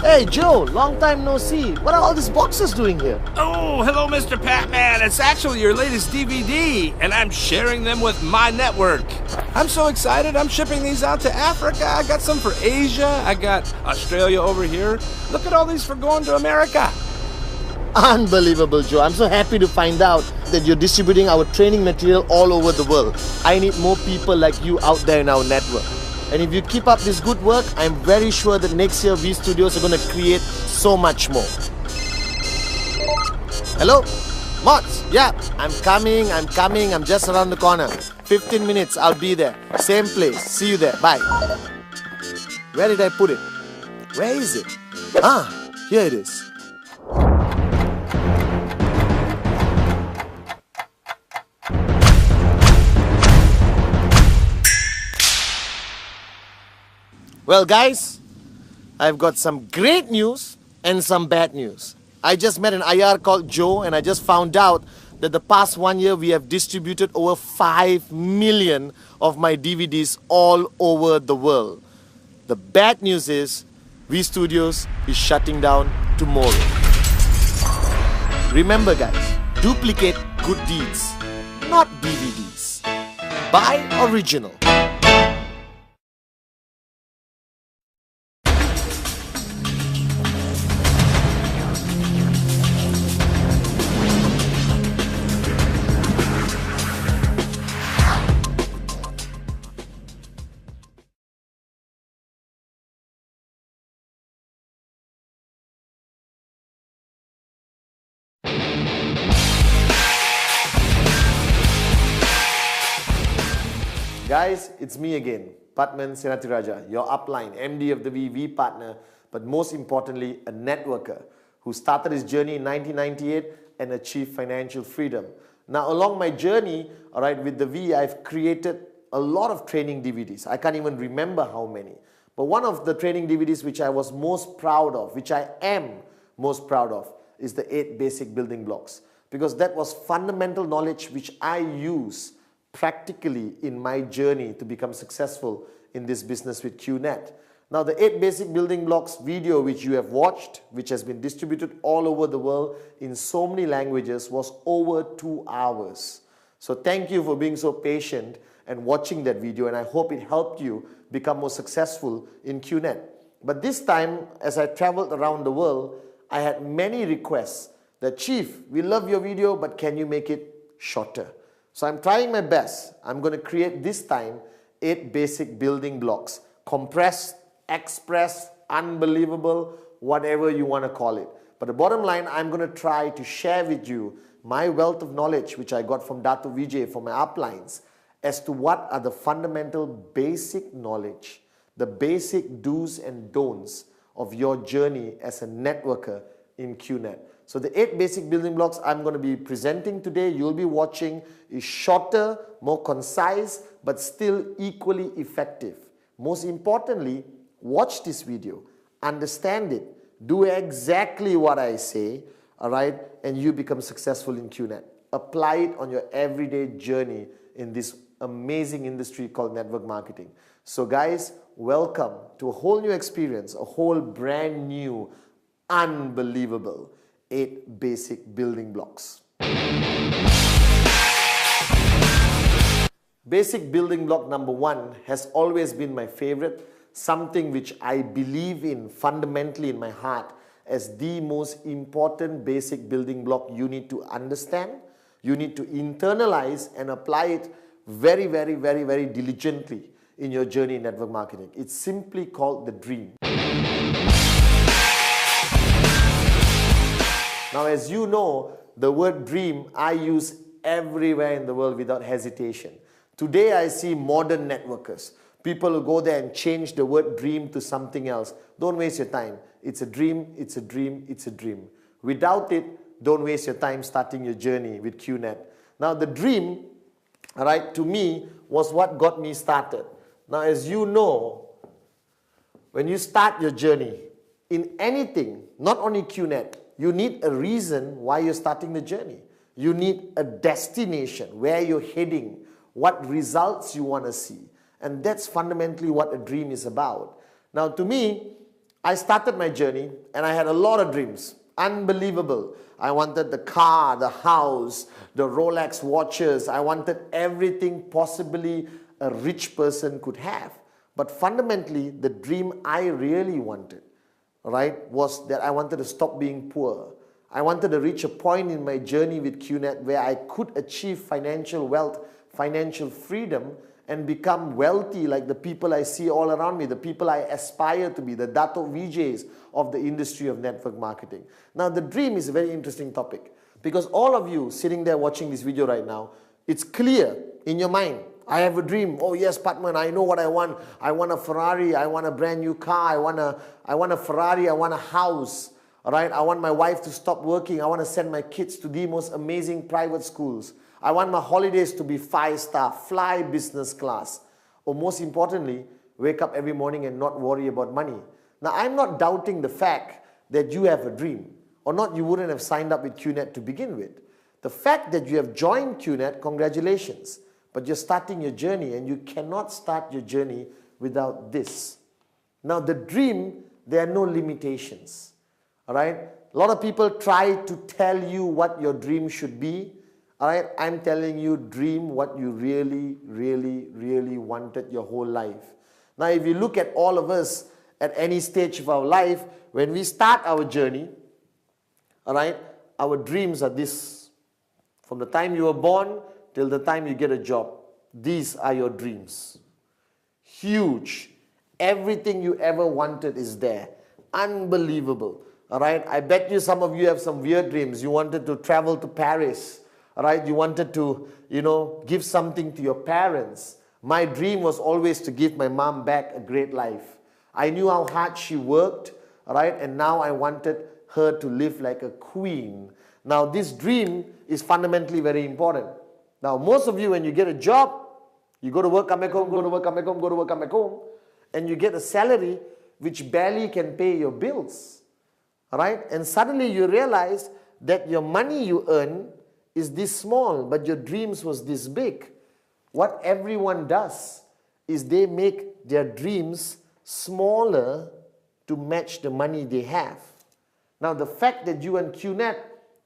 Hey Joe, long time no see. What are all these boxes doing here? Oh, hello, Mr. Pac-Man. It's actually your latest DVD, and I'm sharing them with my network. I'm so excited. I'm shipping these out to Africa. I got some for Asia. I got Australia over here. Look at all these for going to America. Unbelievable, Joe. I'm so happy to find out that you're distributing our training material all over the world. I need more people like you out there in our network. And if you keep up this good work, I'm very sure that next year V Studios are going to create so much more. Hello? Mods? Yeah, I'm coming. I'm just around the corner. 15 minutes, I'll be there. Same place. See you there. Bye. Where did I put it? Where is it? Ah, here it is. Well guys, I've got some great news and some bad news. I just met an IR called Joe and I just found out that the past 1 year we have distributed over 5 million of my DVDs all over the world. The bad news is V Studios is shutting down tomorrow. Remember guys, duplicate good deeds, not DVDs. Buy original. Guys, it's me again, Patman Senatiraja, your upline, MD of the VV partner, but most importantly, a networker who started his journey in 1998 and achieved financial freedom. Now, along my journey, with the V, I've created a lot of training DVDs. I can't even remember how many. But one of the training DVDs which I was most proud of, which I am most proud of, is the 8 basic building blocks. Because that was fundamental knowledge which I use practically in my journey to become successful in this business with QNet. Now the 8 basic building blocks video which you have watched, which has been distributed all over the world in so many languages, was over 2 hours. So thank you for being so patient and watching that video, and I hope it helped you become more successful in QNet. But this time, as I traveled around the world, I had many requests that, Chief, we love your video, but can you make it shorter? So I'm trying my best. I'm going to create this time 8 basic building blocks. Compressed, express, unbelievable, whatever you want to call it. But the bottom line, I'm going to try to share with you my wealth of knowledge which I got from Dato Vijay for my uplines as to what are the fundamental basic knowledge, the basic do's and don'ts of your journey as a networker in QNet. So the 8 basic building blocks I'm going to be presenting today, you'll be watching, is shorter, more concise, but still equally effective. Most importantly, watch this video, understand it, do exactly what I say, and you become successful in QNet. Apply it on your everyday journey in this amazing industry called network marketing. So guys, welcome to a whole new experience, a whole brand new, unbelievable 8 basic building blocks. Basic building block number 1 has always been my favorite, something which I believe in fundamentally in my heart as the most important basic building block you need to understand, you need to internalize and apply it very, very, very, very diligently in your journey in network marketing. It's simply called the dream. Now, as you know, the word dream I use everywhere in the world without hesitation. Today, I see modern networkers. People who go there and change the word dream to something else. Don't waste your time. It's a dream, it's a dream, it's a dream. Without it, don't waste your time starting your journey with QNet. Now, the dream, to me, was what got me started. Now, as you know, when you start your journey in anything, not only QNet, you need a reason why you're starting the journey. You need a destination, where you're heading, what results you want to see. And that's fundamentally what a dream is about. Now, to me, I started my journey and I had a lot of dreams. Unbelievable. I wanted the car, the house, the Rolex watches. I wanted everything possibly a rich person could have. But fundamentally, the dream I really wanted, right, was that I wanted to stop being poor. I wanted to reach a point in my journey with QNet where I could achieve financial wealth, financial freedom, and become wealthy like the people I see all around me, the people I aspire to be, the Dato VJs of the industry of network marketing. Now, the dream is a very interesting topic because all of you sitting there watching this video right now, it's clear in your mind. I have a dream. Oh yes, Patman, I know what I want. I want a Ferrari. I want a brand new car. I want a Ferrari. I want a house. All right? I want my wife to stop working. I want to send my kids to the most amazing private schools. I want my holidays to be 5-star, fly business class. Or most importantly, wake up every morning and not worry about money. Now, I'm not doubting the fact that you have a dream. Or not, you wouldn't have signed up with QNet to begin with. The fact that you have joined QNet, congratulations. But you're starting your journey and you cannot start your journey without this. Now, the dream, there are no limitations. All right? A lot of people try to tell you what your dream should be. All right, I'm telling you, dream what you really, really, really wanted your whole life. Now, if you look at all of us at any stage of our life, when we start our journey, all right, our dreams are this. From the time you were born till the time you get a job, these are your dreams. Huge. Everything you ever wanted is there. Unbelievable. All right, I bet you some of you have some weird dreams. You wanted to travel to Paris. All right, you wanted to, give something to your parents. My dream was always to give my mom back a great life. I knew how hard she worked, all right, and now I wanted her to live like a queen. Now, this dream is fundamentally very important. Now, most of you, when you get a job, you go to work, come back home, go to work, come back home, go to work, come back home, and you get a salary which barely can pay your bills, all right? And suddenly you realize that your money you earn is this small, but your dreams was this big. What everyone does is they make their dreams smaller to match the money they have. Now, the fact that you and QNet,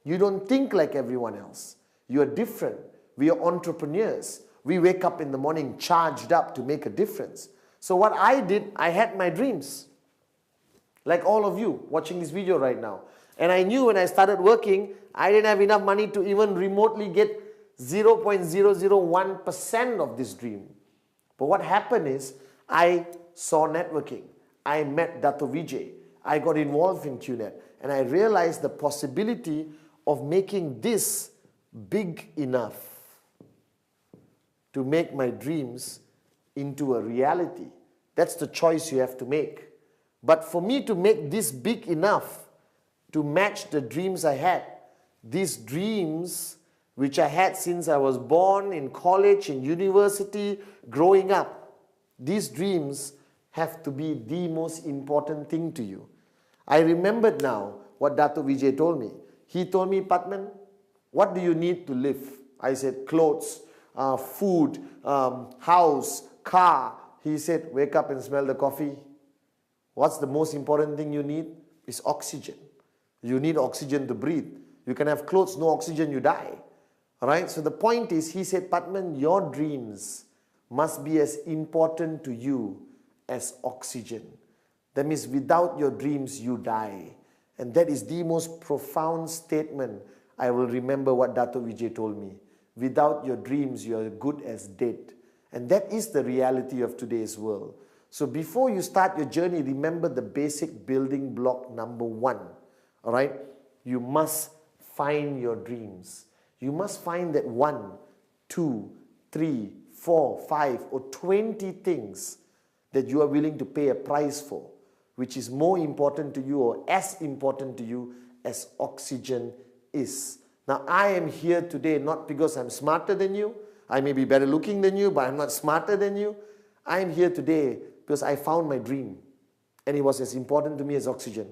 you don't think like everyone else. You are different. We are entrepreneurs. We wake up in the morning charged up to make a difference. So what I did, I had my dreams. Like all of you watching this video right now. And I knew when I started working, I didn't have enough money to even remotely get 0.001% of this dream. But what happened is, I saw networking. I met Dato Vijay. I got involved in QNet. And I realized the possibility of making this big enough to make my dreams into a reality. That's the choice you have to make. But for me to make this big enough to match the dreams I had, these dreams which I had since I was born, in college, in university, growing up, these dreams have to be the most important thing to you. I remembered now what Dato Vijay told me. He told me, Patman, what do you need to live? I said, clothes, food, house, car. He said, wake up and smell the coffee. What's the most important thing you need? Is oxygen. You need oxygen to breathe. You can have clothes, no oxygen, you die. All right? So the point is, he said, Patman, your dreams must be as important to you as oxygen. That means without your dreams, you die. And that is the most profound statement I will remember what Dato Vijay told me. Without your dreams, you are good as dead. And that is the reality of today's world. So before you start your journey, remember the basic building block number 1. All right? You must find your dreams. You must find that 1, 2, 3, 4, 5, or 20 things that you are willing to pay a price for, which is more important to you or as important to you as oxygen is. Now, I am here today not because I'm smarter than you. I may be better looking than you, but I'm not smarter than you. I am here today because I found my dream, and it was as important to me as oxygen.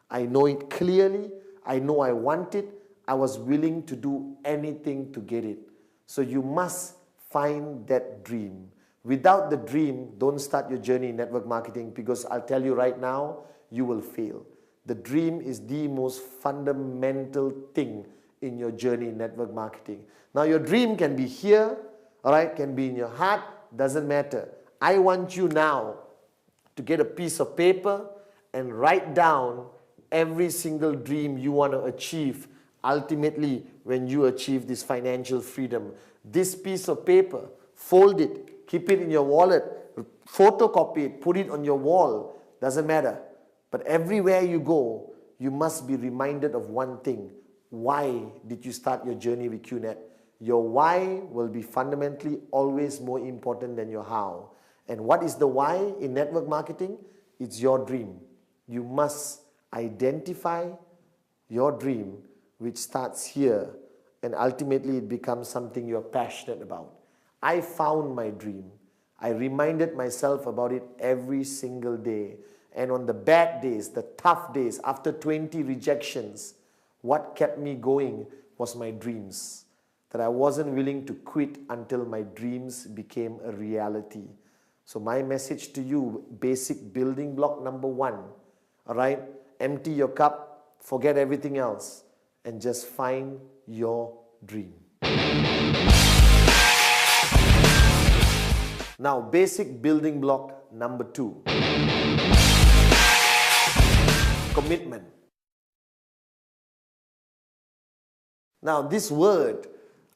I know it clearly. I know I want it. I was willing to do anything to get it. So you must find that dream. Without the dream, don't start your journey in network marketing, because I'll tell you right now, you will fail. The dream is the most fundamental thing in your journey in network marketing. Now your dream can be here, all right, can be in your heart, doesn't matter. I want you now to get a piece of paper and write down every single dream you want to achieve ultimately when you achieve this financial freedom. This piece of paper, fold it, keep it in your wallet, photocopy it, put it on your wall, doesn't matter. But everywhere you go, you must be reminded of one thing. Why did you start your journey with QNet? Your why will be fundamentally always more important than your how. And what is the why in network marketing? It's your dream. You must identify your dream, which starts here, and ultimately it becomes something you're passionate about. I found my dream. I reminded myself about it every single day. And on the bad days, the tough days, after 20 rejections, what kept me going was my dreams. That I wasn't willing to quit until my dreams became a reality. So my message to you, basic building block number 1, all right? Empty your cup, forget everything else, and just find your dream. Now, basic building block number 2. Commitment. Now, this word,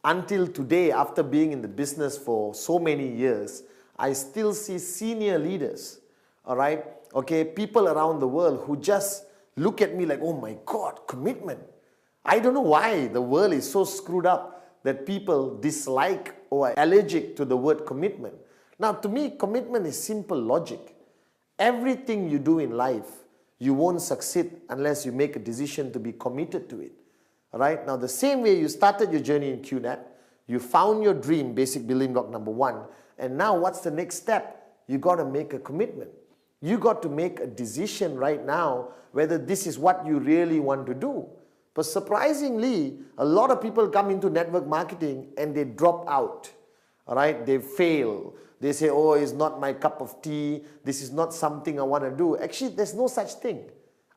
until today, after being in the business for so many years, I still see senior leaders, all right, okay, people around the world who just look at me like, oh my God, commitment. I don't know why the world is so screwed up that people dislike or are allergic to the word commitment. Now, to me, commitment is simple logic. Everything you do in life, you won't succeed unless you make a decision to be committed to it. All right? Now, the same way you started your journey in QNet, you found your dream, basic building block number 1, and now what's the next step? You got to make a commitment. You got to make a decision right now whether this is what you really want to do. But surprisingly, a lot of people come into network marketing and they drop out. All right? They fail. They say, oh, it's not my cup of tea. This is not something I want to do. Actually, there's no such thing.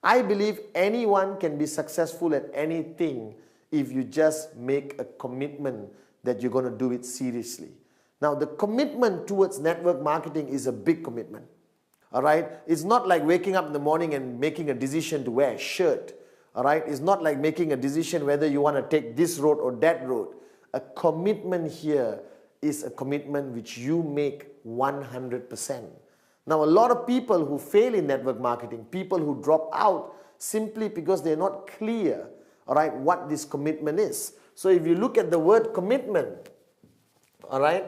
I believe anyone can be successful at anything if you just make a commitment that you're going to do it seriously. Now, the commitment towards network marketing is a big commitment. All right? It's not like waking up in the morning and making a decision to wear a shirt. All right? It's not like making a decision whether you want to take this road or that road. A commitment here is a commitment which you make 100%. Now, a lot of people who fail in network marketing, people who drop out simply because they're not clear, all right, what this commitment is. So if you look at the word commitment, all right,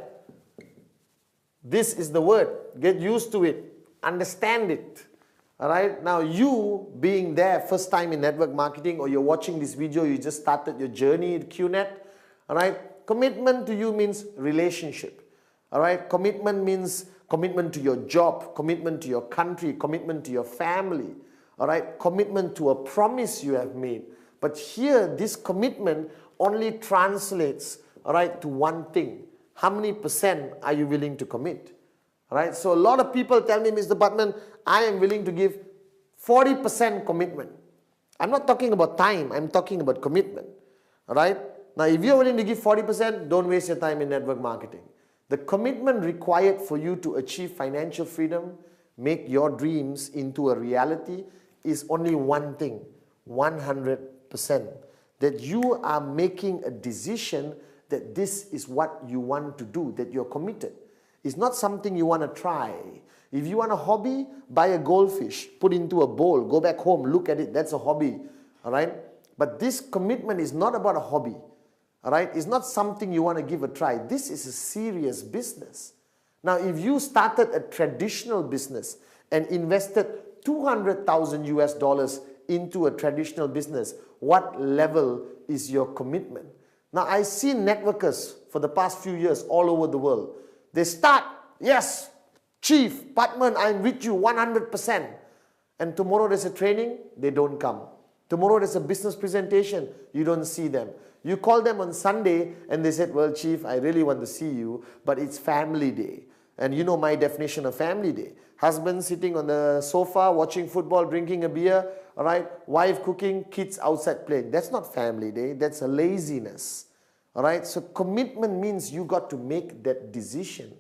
this is the word. Get used to it. Understand it. All right. Now, you being there first time in network marketing, or you're watching this video, you just started your journey at QNet. All right. Commitment to you means relationship. All right. Commitment means commitment to your job, commitment to your country, commitment to your family. All right. Commitment to a promise you have made. But here, this commitment only translates, all right, to one thing. How many percent are you willing to commit? All right. So a lot of people tell me, Mr. Butman, I am willing to give 40% commitment. I'm not talking about time. I'm talking about commitment. All right. Now, if you're willing to give 40%, don't waste your time in network marketing. The commitment required for you to achieve financial freedom, make your dreams into a reality, is only one thing, 100%. That you are making a decision that this is what you want to do, that you're committed. It's not something you want to try. If you want a hobby, buy a goldfish, put into a bowl, go back home, look at it, that's a hobby. All right? But this commitment is not about a hobby. All right? It's not something you want to give a try. This is a serious business. Now, if you started a traditional business and invested 200,000 US dollars into a traditional business, what level is your commitment? Now, I've seen networkers for the past few years all over the world. They start, yes, Chief, Patman, I'm with you 100%. And tomorrow there's a training, they don't come. Tomorrow there's a business presentation, you don't see them. You call them on Sunday and they said, well, Chief, I really want to see you, but it's family day. And you know my definition of family day. Husband sitting on the sofa, watching football, drinking a beer, all right? Wife cooking, kids outside playing. That's not family day, that's a laziness. All right, so commitment means you got to make that decision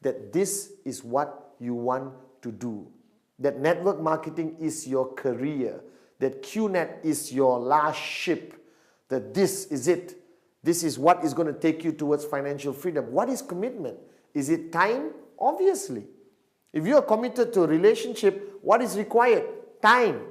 that this is what you want to do. That network marketing is your career. That QNet is your last ship. That this is it. This is what is going to take you towards financial freedom. What is commitment? Is it time? Obviously. If you are committed to a relationship, what is required? Time.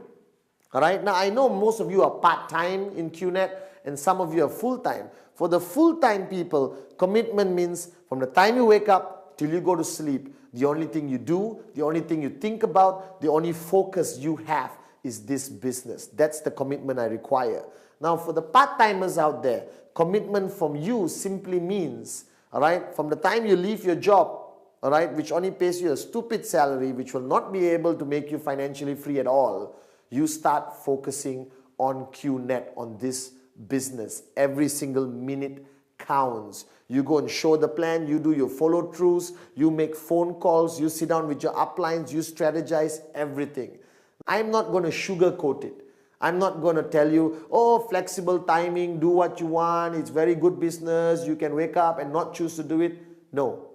All right, now I know most of you are part-time in QNet and some of you are full-time. For the full-time people, commitment means from the time you wake up till you go to sleep, the only thing you do, the only thing you think about, the only focus you have is this business. That's the commitment I require. Now for the part-timers out there, commitment from you simply means, all right, from the time you leave your job, all right, which only pays you a stupid salary, which will not be able to make you financially free at all, you start focusing on QNet, on this business. Every single minute counts. You go and show the plan, you do your follow-throughs, you make phone calls, you sit down with your uplines, you strategize everything. I'm not going to sugarcoat it. I'm not going to tell you, oh, flexible timing, do what you want, it's very good business, you can wake up and not choose to do it. No.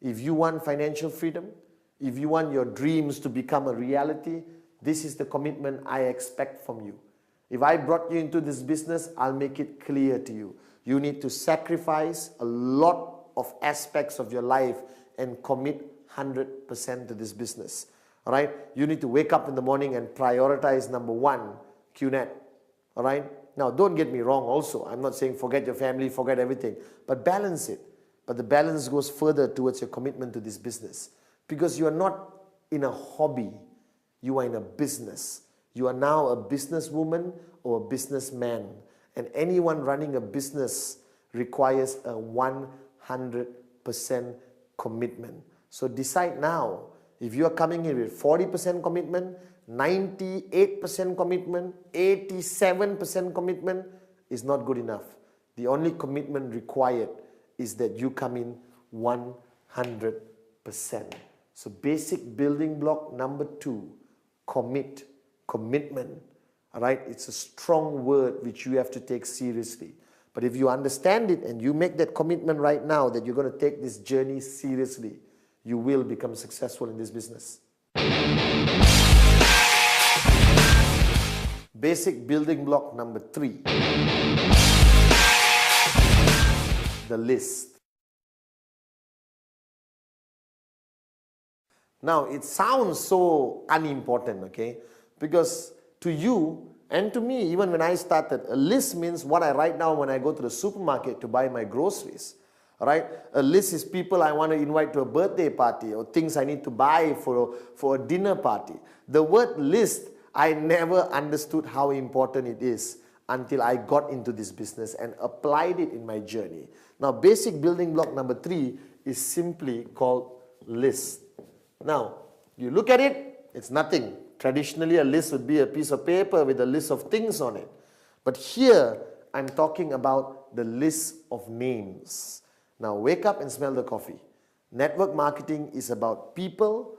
If you want financial freedom, if you want your dreams to become a reality, this is the commitment I expect from you. If I brought you into this business, I'll make it clear to you. You need to sacrifice a lot of aspects of your life and commit 100% to this business. All right? You need to wake up in the morning and prioritize number one, QNet. All right? Now, don't get me wrong also. I'm not saying forget your family, forget everything. But balance it. But the balance goes further towards your commitment to this business. Because you are not in a hobby. You are in a business. You are now a businesswoman or a businessman. And anyone running a business requires a 100% commitment. So decide now. If you are coming in with 40% commitment, 98% commitment, 87% commitment is not good enough. The only commitment required is that you come in 100%. So basic building block number 2, commit. Commitment, all right? It's a strong word which you have to take seriously. But if you understand it and you make that commitment right now that you're going to take this journey seriously, you will become successful in this business. Basic building block number 3, the list. Now, it sounds so unimportant, okay? Because to you and to me, even when I started, a list means what I write down when I go to the supermarket to buy my groceries. All right? A list is people I want to invite to a birthday party or things I need to buy for a dinner party. The word list, I never understood how important it is until I got into this business and applied it in my journey. Now, basic building block number 3 is simply called list. Now, you look at it, it's nothing. Traditionally, a list would be a piece of paper with a list of things on it. But here, I'm talking about the list of names. Now, wake up and smell the coffee. Network marketing is about people,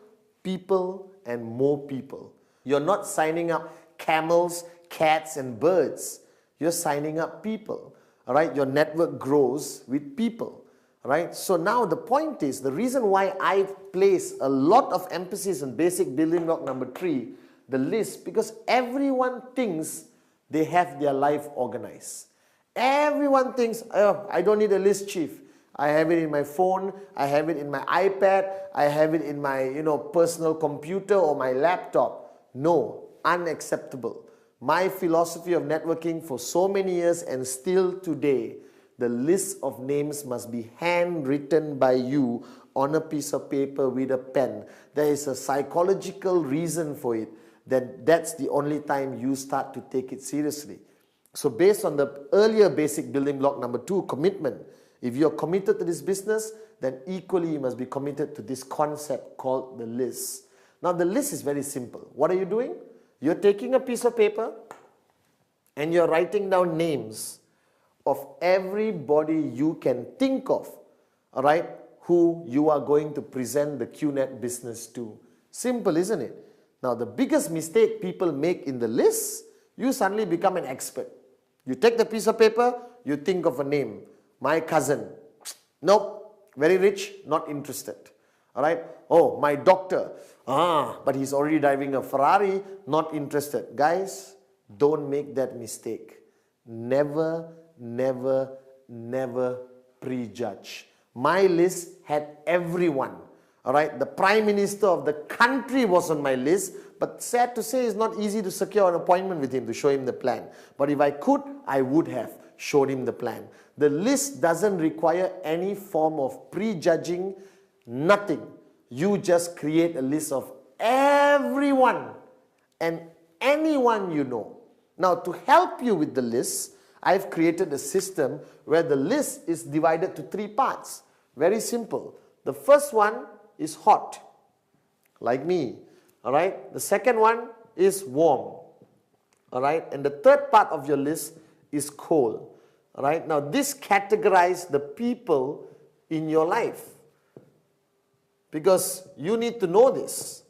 and more people. You're not signing up camels, cats, and birds. You're signing up people. All right? Your network grows with people. Right? So now the point is, the reason why I place a lot of emphasis on basic building block number 3, the list, because everyone thinks they have their life organized. Everyone thinks, oh, I don't need a list, chief. I have it in my phone, I have it in my iPad, I have it in my personal computer or my laptop. No, unacceptable. My philosophy of networking for so many years and still today, the list of names must be handwritten by you on a piece of paper with a pen. There is a psychological reason for it. That's the only time you start to take it seriously. So based on the earlier basic building block number 2, commitment, if you're committed to this business, then equally you must be committed to this concept called the list. Now the list is very simple. What are you doing? You're taking a piece of paper and you're writing down names of everybody you can think of, all right, who you are going to present the QNet business to. Simple, isn't it? Now, the biggest mistake people make in the list, you suddenly become an expert. You take the piece of paper, you think of a name. My cousin. Nope. Very rich, not interested. All right. Oh, my doctor. But he's already driving a Ferrari, not interested. Guys, don't make that mistake. Never, never, never prejudge. My list had everyone. All right. The Prime Minister of the country was on my list, but sad to say, it's not easy to secure an appointment with him to show him the plan. But if I could, I would have showed him the plan. The list doesn't require any form of prejudging, nothing. You just create a list of everyone and anyone you know. Now, to help you with the list, I've created a system where the list is divided to 3 parts. Very simple. The first one is hot, like me. All right. The second one is warm. All right. And the third part of your list is cold. All right. Now, this categorizes the people in your life, because you need to know this.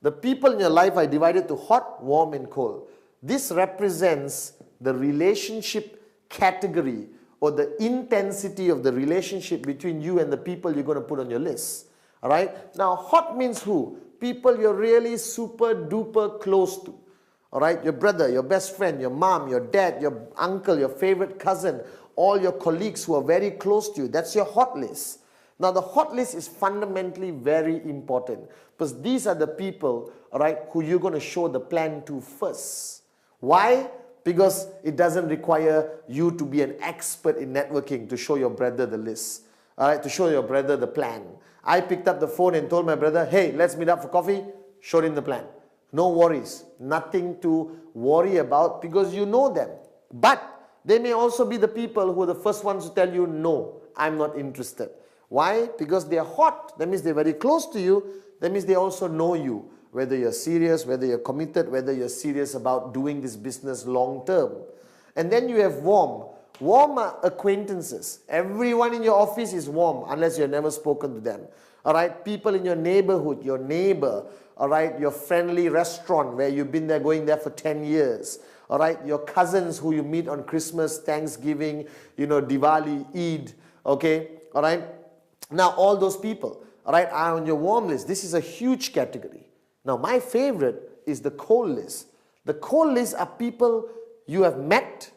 The people in your life are divided to hot, warm, and cold. This represents the relationship category or the intensity of the relationship between you and the people you're going to put on your list. All right. Now, hot means who? People you're really super duper close to. All right. Your brother, your best friend, your mom, your dad, your uncle, your favorite cousin, all your colleagues who are very close to you. That's your hot list. Now, the hot list is fundamentally very important, because these are the people, all right, who you're going to show the plan to first. Why? Because it doesn't require you to be an expert in networking to show your brother the list, all right, to show your brother the plan. I picked up the phone and told my brother, hey, let's meet up for coffee, showed him the plan. No worries, nothing to worry about, because you know them. But they may also be the people who are the first ones to tell you, no, I'm not interested. Why? Because they are hot. That means they're very close to you. That means they also know you, whether you're serious, whether you're committed, whether you're serious about doing this business long term. And then you have warm. Warm are acquaintances. Everyone in your office is warm unless you've never spoken to them. All right, people in your neighborhood, your neighbor, all right, your friendly restaurant where you've been there, going there for 10 years. All right, your cousins who you meet on Christmas, Thanksgiving, Diwali, Eid, okay, all right. Now, all those people, all right, are on your warm list. This is a huge category. Now, my favorite is the cold list. The cold list are people you have met,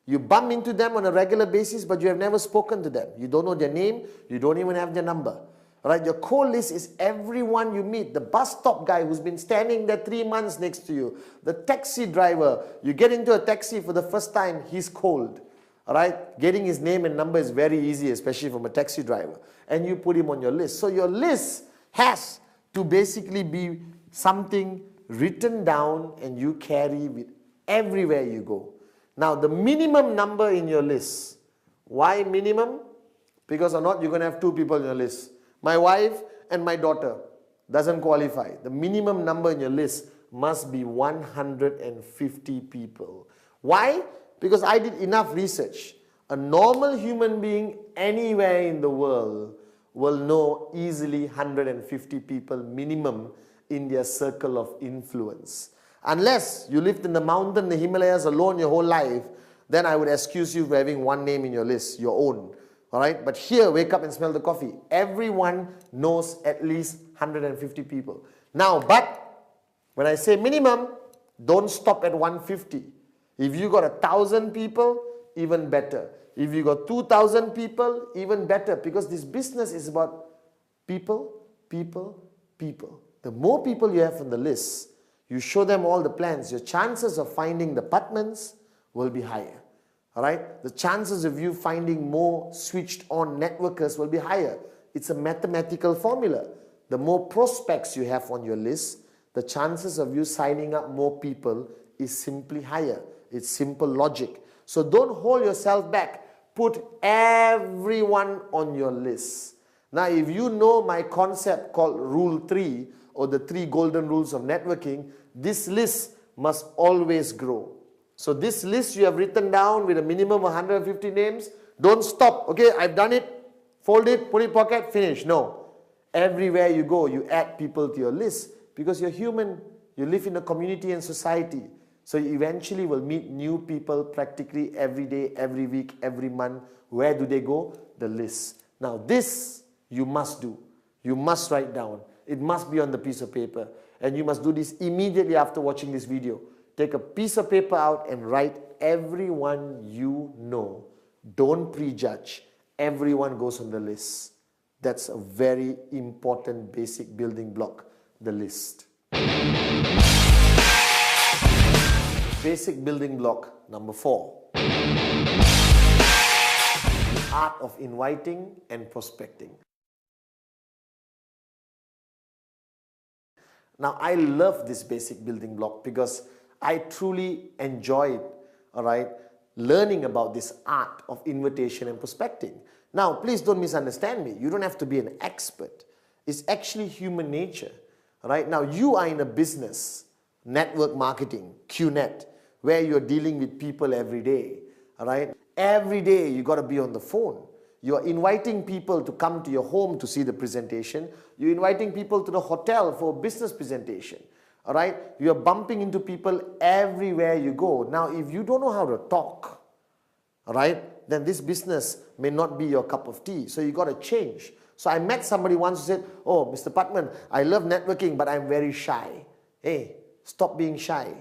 you bump into them on a regular basis, but you have never spoken to them. You don't know their name, you don't even have their number. All right, your cold list is everyone you meet. The bus stop guy who's been standing there 3 months next to you. The taxi driver, you get into a taxi for the first time, he's cold. All right, getting his name and number is very easy, especially from a taxi driver. And you put him on your list. So your list has to basically be something written down and you carry with everywhere you go. Now, the minimum number in your list. Why minimum? Because or not, you're going to have 2 people in your list. My wife and my daughter doesn't qualify. The minimum number in your list must be 150 people. Why? Because I did enough research. A normal human being anywhere in the world will know easily 150 people minimum in their circle of influence. Unless you lived in the mountain, the Himalayas alone your whole life, then I would excuse you for having one name in your list, your own. All right? But here, wake up and smell the coffee. Everyone knows at least 150 people. Now, but when I say minimum, don't stop at 150. If you got 1,000 people, even better. If you got 2,000 people, even better. Because this business is about people, people, people. The more people you have on the list, you show them all the plans, your chances of finding the Patmans will be higher. All right? The chances of you finding more switched on networkers will be higher. It's a mathematical formula. The more prospects you have on your list, the chances of you signing up more people is simply higher. It's simple logic. So don't hold yourself back. Put everyone on your list. Now, if you know my concept called Rule 3 or the 3 golden rules of networking, this list must always grow. So this list you have written down with a minimum of 150 names, don't stop. Okay, I've done it, fold it, put it in pocket, finish. No. Everywhere you go, you add people to your list. Because you're human, you live in a community and society. So you eventually will meet new people practically every day, every week, every month. Where do they go? The list. Now this you must do. You must write down. It must be on the piece of paper. And you must do this immediately after watching this video. Take a piece of paper out and write everyone you know. Don't prejudge. Everyone goes on the list. That's a very important basic building block, the list. Basic building block number 4. The art of inviting and prospecting. Now, I love this basic building block because I truly enjoyed, learning about this art of invitation and prospecting. Now, please don't misunderstand me. You don't have to be an expert. It's actually human nature. Now, you are in a business, network marketing, QNet, where you're dealing with people every day. Every day you got to be on the phone. You're inviting people to come to your home to see the presentation. You're inviting people to the hotel for a business presentation. You're bumping into people everywhere you go. Now, if you don't know how to talk, then this business may not be your cup of tea. So you got to change. So I met somebody once who said, "Oh, Mr. Patman, I love networking, but I'm very shy." Hey, stop being shy.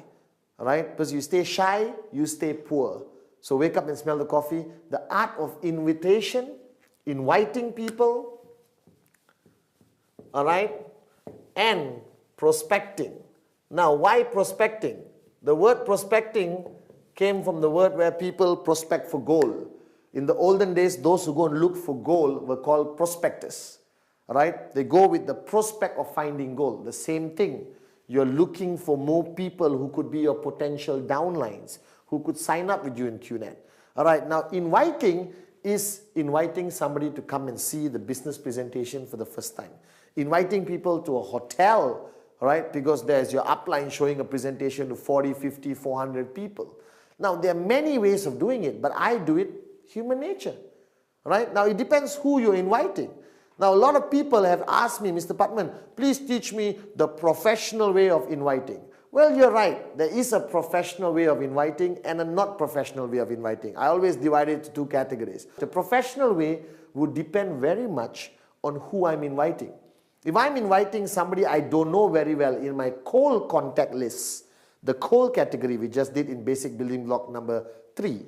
Because you stay shy, you stay poor. So wake up and smell the coffee. The art of invitation, inviting people, and prospecting. Now, why prospecting? The word prospecting came from the word where people prospect for gold. In the olden days, those who go and look for gold were called prospectors. They go with the prospect of finding gold. The same thing. You're looking for more people who could be your potential downlines, who could sign up with you in QNet. Now inviting is inviting somebody to come and see the business presentation for the first time. Inviting people to a hotel, because there's your upline showing a presentation to 40, 50, 400 people. Now there are many ways of doing it, but I do it human nature. Now it depends who you're inviting. Now, a lot of people have asked me, "Mr. Patman, please teach me the professional way of inviting." Well, you're right. There is a professional way of inviting and a not professional way of inviting. I always divide it into 2 categories. The professional way would depend very much on who I'm inviting. If I'm inviting somebody I don't know very well in my cold contact list, the cold category we just did in basic building block number 3,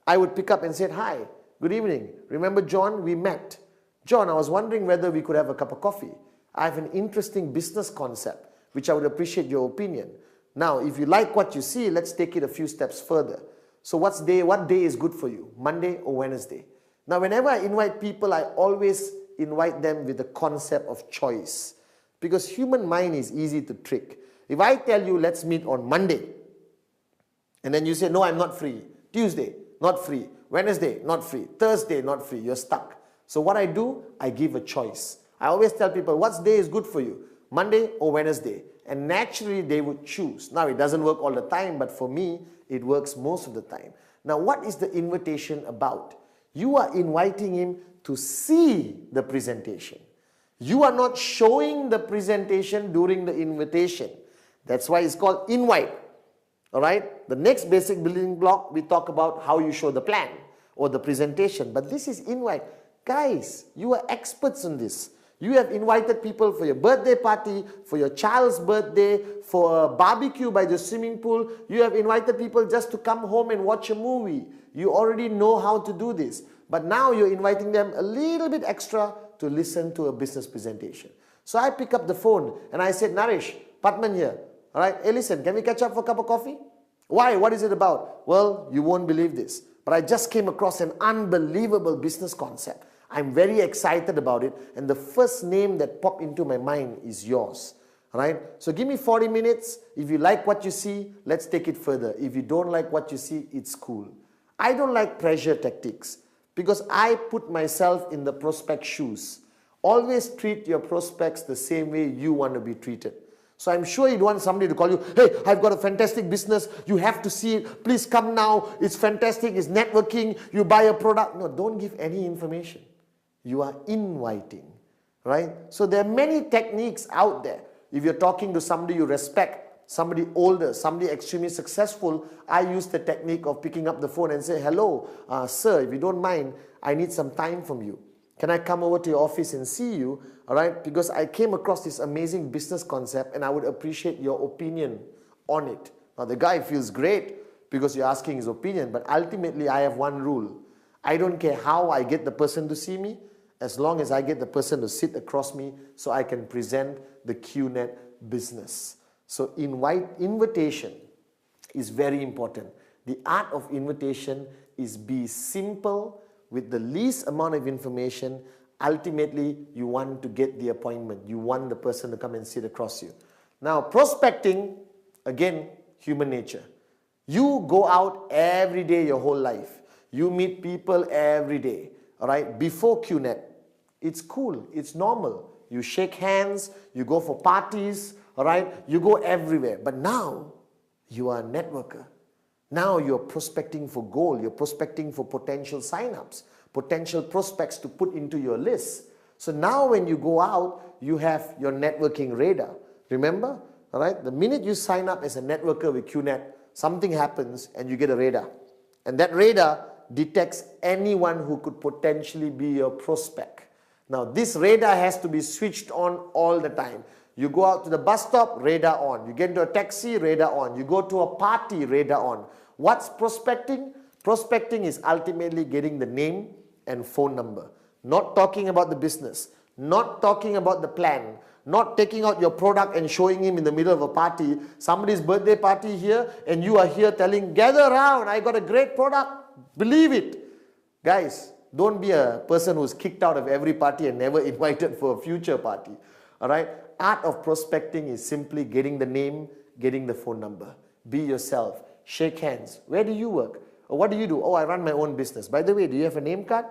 I would pick up and say, "Hi, good evening. Remember John? We met. John, I was wondering whether we could have a cup of coffee. I have an interesting business concept, which I would appreciate your opinion. Now, if you like what you see, let's take it a few steps further. So what day is good for you? Monday or Wednesday?" Now, whenever I invite people, I always invite them with the concept of choice. Because human mind is easy to trick. If I tell you, let's meet on Monday, and then you say, "No, I'm not free." Tuesday, not free. Wednesday, not free. Thursday, not free. You're stuck. So what I do, I give a choice. I always tell people, what day is good for you? Monday or Wednesday? And naturally, they would choose. Now, it doesn't work all the time, but for me, it works most of the time. Now, what is the invitation about? You are inviting him to see the presentation. You are not showing the presentation during the invitation. That's why it's called invite. The next basic building block, we talk about how you show the plan or the presentation. But this is invite. Guys, you are experts in this. You have invited people for your birthday party, for your child's birthday, for a barbecue by the swimming pool. You have invited people just to come home and watch a movie. You already know how to do this. But now you're inviting them a little bit extra to listen to a business presentation. So I pick up the phone and I said, "Naresh, Patman here. Hey, listen, can we catch up for a cup of coffee?" "Why? What is it about?" "Well, you won't believe this, but I just came across an unbelievable business concept. I'm very excited about it, and the first name that popped into my mind is yours. So give me 40 minutes. If you like what you see, let's take it further. If you don't like what you see, it's cool." I don't like pressure tactics because I put myself in the prospect shoes. Always treat your prospects the same way you want to be treated. So I'm sure you'd want somebody to call you, "Hey, I've got a fantastic business. You have to see it. Please come now. It's fantastic. It's networking. You buy a product." No, don't give any information. You are inviting, So there are many techniques out there. If you're talking to somebody you respect, somebody older, somebody extremely successful, I use the technique of picking up the phone and say, hello, sir, if you don't mind, I need some time from you. Can I come over to your office and see you? All right, because I came across this amazing business concept and I would appreciate your opinion on it. Now the guy feels great because you're asking his opinion, but ultimately I have one rule. I don't care how I get the person to see me, as long as I get the person to sit across me so I can present the QNet business. So invitation is very important. The art of invitation is be simple with the least amount of information. Ultimately, you want to get the appointment. You want the person to come and sit across you. Now, prospecting, again, human nature. You go out every day your whole life. You meet people every day, all right? Before QNet, it's cool, it's normal. You shake hands, you go for parties, all right? You go everywhere. But now, you are a networker. Now you're prospecting for goal. You're prospecting for potential signups, potential prospects to put into your list. So now when you go out, you have your networking radar. Remember, all right? The minute you sign up as a networker with QNet, something happens and you get a radar. And that radar detects anyone who could potentially be your prospect. Now this radar has to be switched on all the time. You go out to the bus stop, radar on. You get into a taxi, radar on. You go to a party, radar on. What's prospecting? Prospecting is ultimately getting the name and phone number. Not talking about the business. Not talking about the plan. Not taking out your product and showing him in the middle of a party. Somebody's birthday party here and you are here telling, gather around, I got a great product. Believe it. Guys, don't be a person who's kicked out of every party and never invited for a future party. All right? Art of prospecting is simply getting the name, getting the phone number. Be yourself. Shake hands. Where do you work? Or what do you do? Oh, I run my own business. By the way, do you have a name card?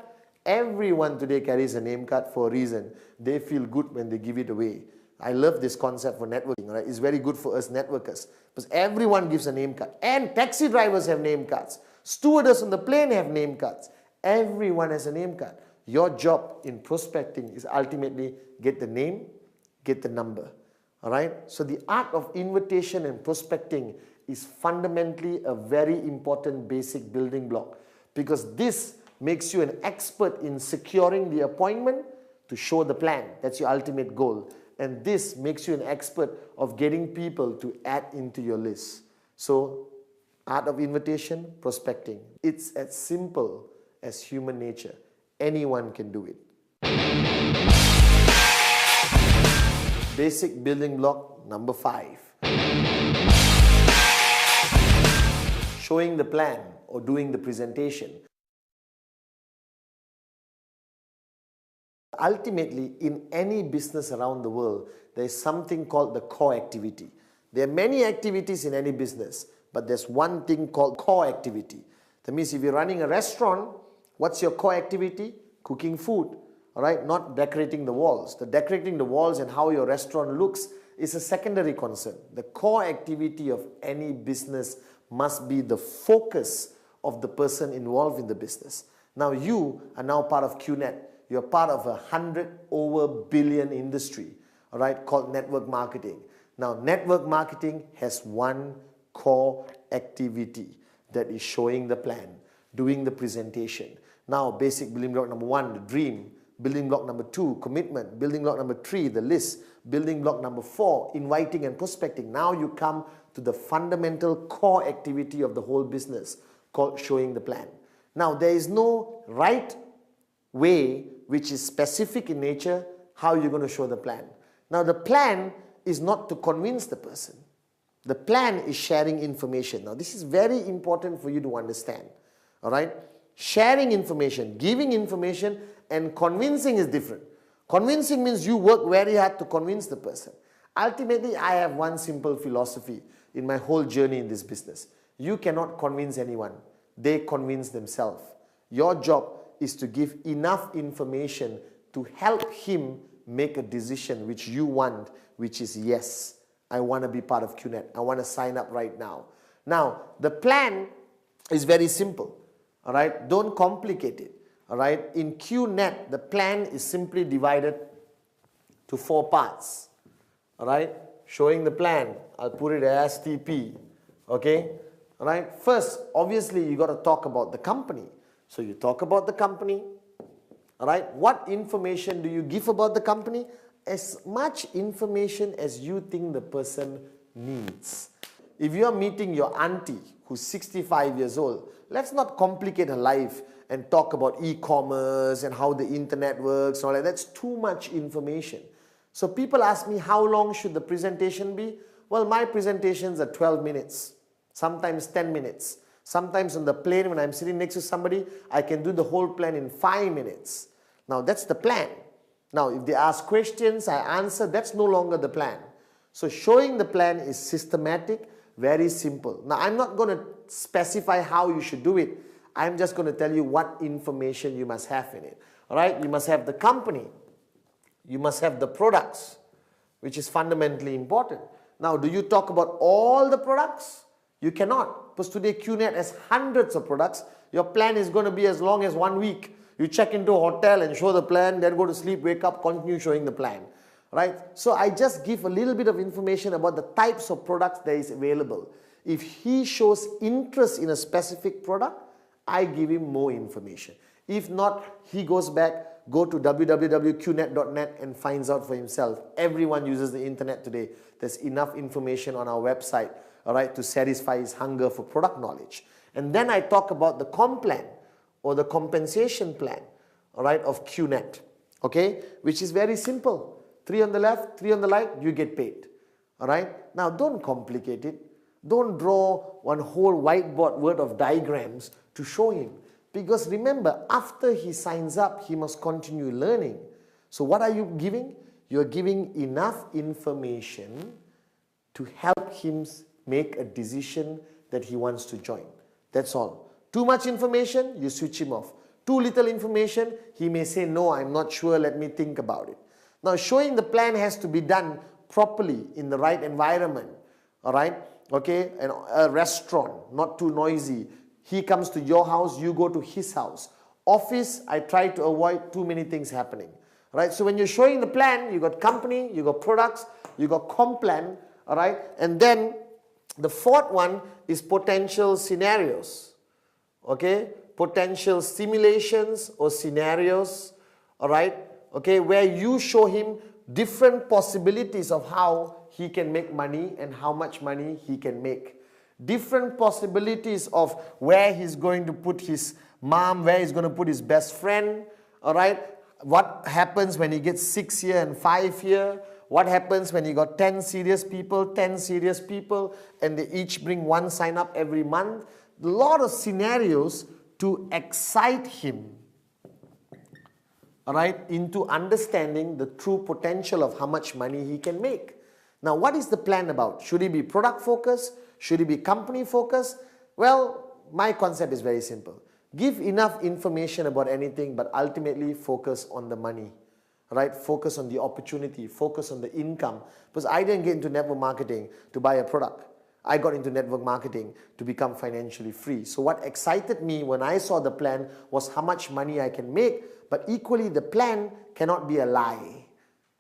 Everyone today carries a name card for a reason. They feel good when they give it away. I love this concept for networking. Right? It's very good for us networkers. Because everyone gives a name card. And taxi drivers have name cards. Stewardess on the plane have name cards. Everyone has a name card. Your job in prospecting is ultimately get the name, get the number. All right? So the art of invitation and prospecting is fundamentally a very important basic building block, because this makes you an expert in securing the appointment to show the plan. That's your ultimate goal. And this makes you an expert of getting people to add into your list. So art of invitation, prospecting. It's as simple as human nature. Anyone can do it. Basic building block number 5. Showing the plan or doing the presentation. Ultimately, in any business around the world, there is something called the core activity. There are many activities in any business, but there's one thing called core activity. That means if you're running a restaurant, what's your core activity? Cooking food, all right? Not decorating the walls. The decorating the walls and how your restaurant looks is a secondary concern. The core activity of any business must be the focus of the person involved in the business. Now you are now part of QNet. You're part of a 100 billion industry, all right, called network marketing. Now network marketing has one core activity, that is showing the plan, doing the presentation. Now basic building block number 1, the dream. Building block number 2, commitment. Building block number 3, the list. Building block number 4, inviting and prospecting. Now you come to the fundamental core activity of the whole business called showing the plan. Now there is no right way which is specific in nature how you're going to show the plan. Now the plan is not to convince the person. The plan is sharing information. Now this is very important for you to understand. All right? Sharing information, giving information, and convincing is different. Convincing means you work very hard to convince the person. Ultimately, I have one simple philosophy in my whole journey in this business. You cannot convince anyone. They convince themselves. Your job is to give enough information to help him make a decision which you want, which is yes, I want to be part of QNet. I want to sign up right now. Now, the plan is very simple. All right? Don't complicate it. All right? In QNet, the plan is simply divided to 4 parts. All right? showing the plan. I'll put it as TP. Okay? Alright? First, obviously, you got to talk about the company. So you talk about the company. Alright? What information do you give about the company? As much information as you think the person needs. If you're meeting your auntie who's 65 years old, let's not complicate her life and talk about e-commerce and how the internet works and all that. That's too much information. So people ask me, how long should the presentation be? Well, my presentations are 12 minutes, sometimes 10 minutes. Sometimes on the plane when I'm sitting next to somebody, I can do the whole plan in 5 minutes. Now that's the plan. Now if they ask questions, I answer, that's no longer the plan. So showing the plan is systematic, very simple. Now I'm not going to specify how you should do it. I'm just going to tell you what information you must have in it. Alright, you must have the company. You must have the products, which is fundamentally important. Now, do you talk about all the products? You cannot, because today QNet has hundreds of products. Your plan is going to be as long as 1 week. You check into a hotel and show the plan, then go to sleep, wake up, continue showing the plan. Right? So I just give a little bit of information about the types of products that is available. If he shows interest in a specific product, I give him more information. If not, he goes back, go to www.qnet.net and finds out for himself. Everyone uses the internet today. There's enough information on our website, all right, to satisfy his hunger for product knowledge. And then I talk about the comp plan or the compensation plan, all right, of QNet, okay, which is very simple. 3 on the left, 3 on the right, you get paid. All right? Now, don't complicate it. Don't draw one whole whiteboard worth of diagrams to show him. Because remember, after he signs up, he must continue learning. So what are you giving? You're giving enough information to help him make a decision that he wants to join. That's all. Too much information, you switch him off. Too little information, he may say, no, I'm not sure, let me think about it. Now, showing the plan has to be done properly in the right environment, all right? Okay, and a restaurant, not too noisy. He comes to your house, you go to his house. Office, I try to avoid too many things happening, right? So when you're showing the plan, you got company, you got products, you got comp plan, all right? And then the fourth one is potential scenarios, okay? Potential simulations or scenarios, all right? Okay, where you show him different possibilities of how he can make money and how much money he can make. Different possibilities of where he's going to put his mom, where he's going to put his best friend, all right? What happens when he gets 6 here and 5 here? What happens when you got 10 serious people, and they each bring 1 sign up every month? A lot of scenarios to excite him, all right, into understanding the true potential of how much money he can make. Now, what is the plan about? Should it be product focused? Should it be company focused? Well, my concept is very simple. Give enough information about anything, but ultimately focus on the money, right? Focus on the opportunity, focus on the income. Because I didn't get into network marketing to buy a product. I got into network marketing to become financially free. So what excited me when I saw the plan was how much money I can make, but equally the plan cannot be a lie.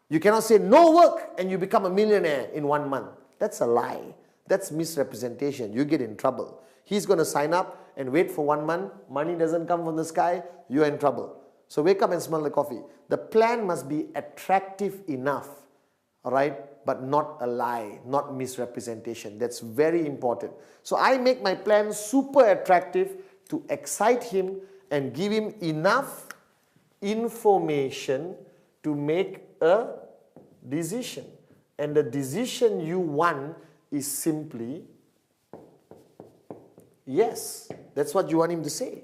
You cannot say no work and you become a millionaire in 1 month. That's a lie. That's misrepresentation. You get in trouble. He's going to sign up and wait for 1 month. Money doesn't come from the sky. You're in trouble. So wake up and smell the coffee. The plan must be attractive enough, all right, but not a lie, not misrepresentation. That's very important. So I make my plan super attractive to excite him and give him enough information to make a decision. And the decision you want is simply yes. That's what you want him to say.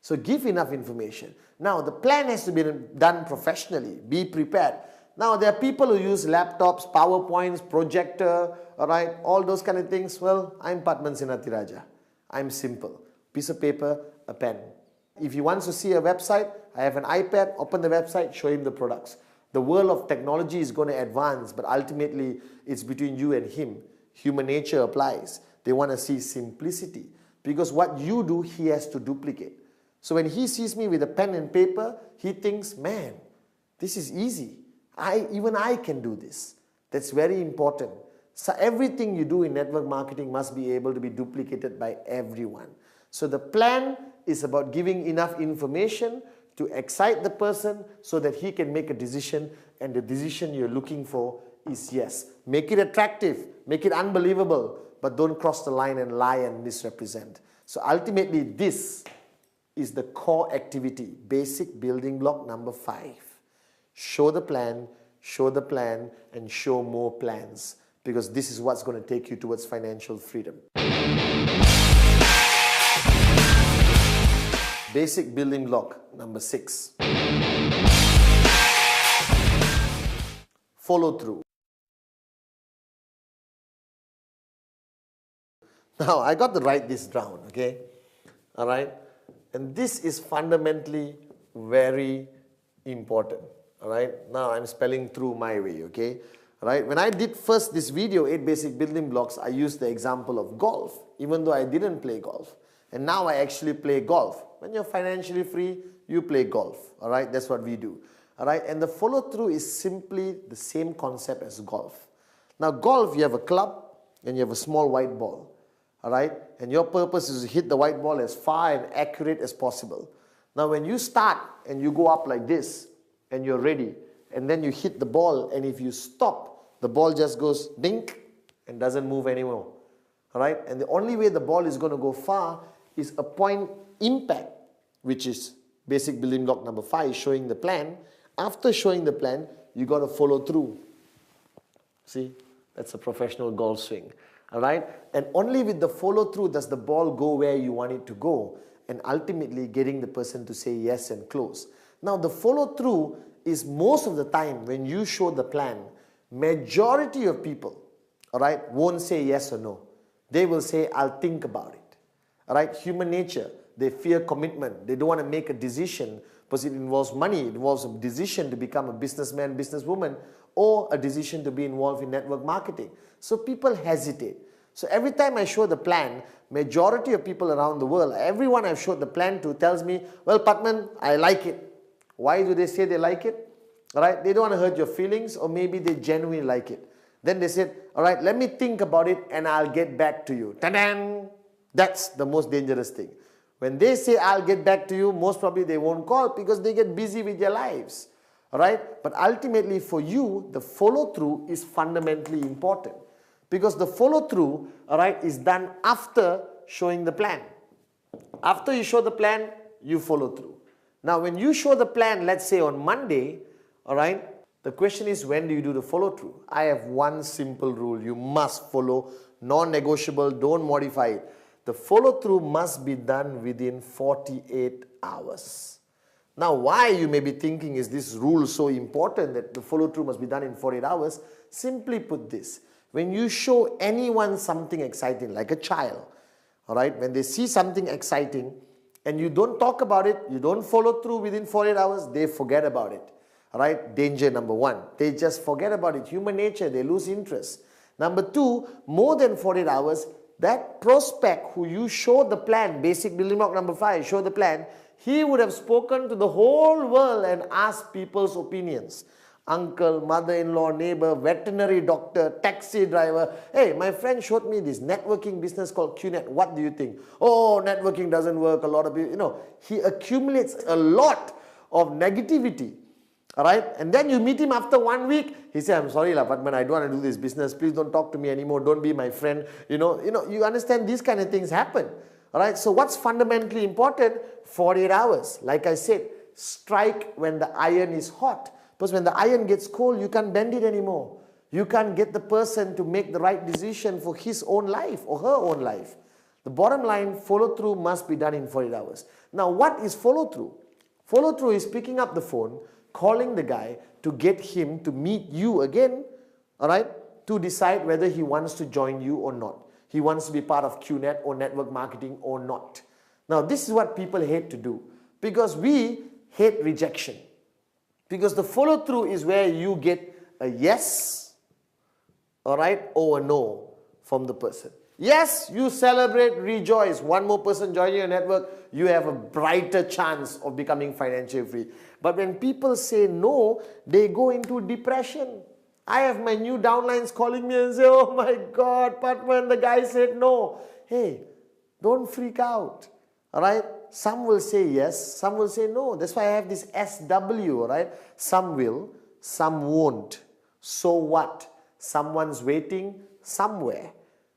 So give enough information. Now the plan has to be done professionally. Be prepared. Now there are people who use laptops, PowerPoints, projector, all right, all those kind of things. Well, I'm Padman Sinatiraja. I'm simple. Piece of paper, a pen. If he wants to see a website, I have an iPad, open the website, show him the products. The world of technology is going to advance, but ultimately it's between you and him. Human nature applies. They want to see simplicity because what you do, he has to duplicate. So when he sees me with a pen and paper, he thinks, man, this is easy. Even I can do this. That's very important. So everything you do in network marketing must be able to be duplicated by everyone. So the plan is about giving enough information to excite the person so that he can make a decision, and the decision you're looking for is yes. Make it attractive, make it unbelievable, but don't cross the line and lie and misrepresent. So ultimately this is the core activity, basic building block number 5. Show the plan, and show more plans, because this is what's going to take you towards financial freedom. Basic building block number 6. Follow through. Now, I got to write this down, okay? All right? And this is fundamentally very important, all right? Now, I'm spelling through my way, okay? All right? When I did first this video, 8 basic building blocks, I used the example of golf, even though I didn't play golf. And now I actually play golf. When you're financially free, you play golf, all right? That's what we do, all right? And the follow through is simply the same concept as golf. Now, golf, you have a club and you have a small white ball. All right, and your purpose is to hit the white ball as far and accurate as possible. Now when you start and you go up like this and you're ready, and then you hit the ball, and if you stop, the ball just goes dink and doesn't move anymore. All right, and the only way the ball is going to go far is a point impact, which is basic building block number 5, showing the plan. After showing the plan, you got to follow through. See, that's a professional golf swing. All right, and only with the follow through does the ball go where you want it to go, and ultimately getting the person to say yes and close. Now the follow through is most of the time when you show the plan, majority of people, all right, won't say yes or no. They will say, I'll think about it. All right, human nature, they fear commitment. They don't want to make a decision because it involves money. It involves a decision to become a businessman, businesswoman, or a decision to be involved in network marketing. So people hesitate. So every time I show the plan, majority of people around the world, everyone I've showed the plan to tells me, well, Patman, I like it. Why do they say they like it? All right, they don't want to hurt your feelings, or maybe they genuinely like it. Then they said, all right, let me think about it and I'll get back to you. Ta-da! That's the most dangerous thing. When they say I'll get back to you, most probably they won't call because they get busy with their lives. All right, but ultimately for you, the follow through is fundamentally important, because the follow through, all right, is done after showing the plan. After you show the plan, you follow through. Now when you show the plan, let's say on Monday, all right, the question is, when do you do the follow through? I have one simple rule: you must follow, non-negotiable, don't modify it. The follow through must be done within 48 hours. Now, why, you may be thinking, is this rule so important that the follow through must be done in 48 hours? Simply put this: when you show anyone something exciting, like a child, all right, when they see something exciting and you don't talk about it, you don't follow through within 48 hours, they forget about it. All right, danger number 1, they just forget about it. Human nature, they lose interest. Number 2, more than 48 hours, that prospect who you show the plan, basic building block number 5, show the plan, he would have spoken to the whole world and asked people's opinions. Uncle, mother-in-law, neighbor, veterinary doctor, taxi driver. Hey, my friend showed me this networking business called QNet. What do you think? Oh, networking doesn't work. A lot of people, you know, he accumulates a lot of negativity. All right, and then you meet him after 1 week. He said, I'm sorry, Patman, I don't want to do this business. Please don't talk to me anymore. Don't be my friend. You understand these kind of things happen. All right, so what's fundamentally important? 48 hours. Like I said, strike when the iron is hot. Because when the iron gets cold, you can't bend it anymore. You can't get the person to make the right decision for his own life or her own life. The bottom line, follow through must be done in 48 hours. Now, what is follow through? Follow through is picking up the phone, calling the guy to get him to meet you again, all right, to decide whether he wants to join you or not. He wants to be part of QNet or network marketing or not. Now, this is what people hate to do, because we hate rejection. Because the follow through is where you get a yes, all right, or a no from the person. Yes, you celebrate, rejoice. One more person joining your network, you have a brighter chance of becoming financially free. But when people say no, they go into depression. I have my new downlines calling me and say, oh my God, Patman, the guy said no. Hey, don't freak out, all right? Some will say yes, some will say no. That's why I have this SW, all right? Some will, some won't. So what? Someone's waiting somewhere,